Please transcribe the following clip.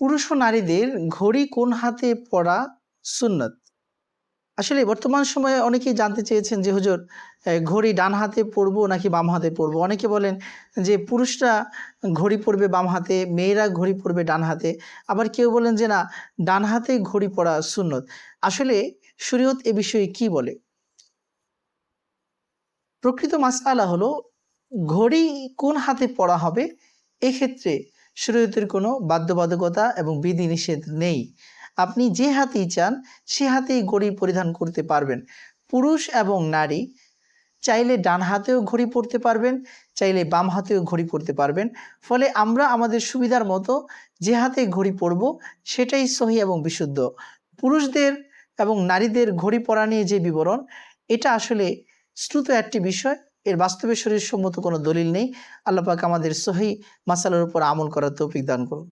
পুরুষ ও নারীদের ঘড়ি কোন হাতে পরা সুন্নত? আসলে বর্তমান সময়ে অনেকেই জানতে চেয়েছেন যে হুজুর, ঘড়ি ডান হাতে পরবো নাকি বাম হাতে পরবো। অনেকে বলেন যে পুরুষরা ঘড়ি পরবে বাম হাতে, মেয়েরা ঘড়ি পরবে ডান হাতে। আবার কেউ বলেন যে না, ডান হাতে ঘড়ি পরা সুন্নত। আসলে শরীয়ত এ বিষয়ে কি বলে? প্রকৃত মাসআলা হলো, ঘড়ি কোন হাতে পরা হবে এক্ষেত্রে শরীয়তের কোনো বাধ্যবাধকতা এবং বিধিনিষেধ নেই। আপনি যে হাতেই চান সে হাতেই ঘড়ি পরিধান করতে পারবেন। পুরুষ এবং নারী চাইলে ডান হাতেও ঘড়ি পরতে পারবেন, চাইলে বাম হাতেও ঘড়ি পরতে পারবেন। ফলে আমরা আমাদের সুবিধার মতো যে হাতে ঘড়ি পরব সেটাই সহি এবং বিশুদ্ধ। পুরুষদের এবং নারীদের ঘড়ি পরা নিয়ে যে বিবরণ, এটা আসলে শ্রুত একটি বিষয়, এর বাস্তবে শরীরসম্মত কোনো দলিল নেই। আল্লাহ পাক আমাদের সহি মাসালার উপর আমল করার তৌফিক দান করুন।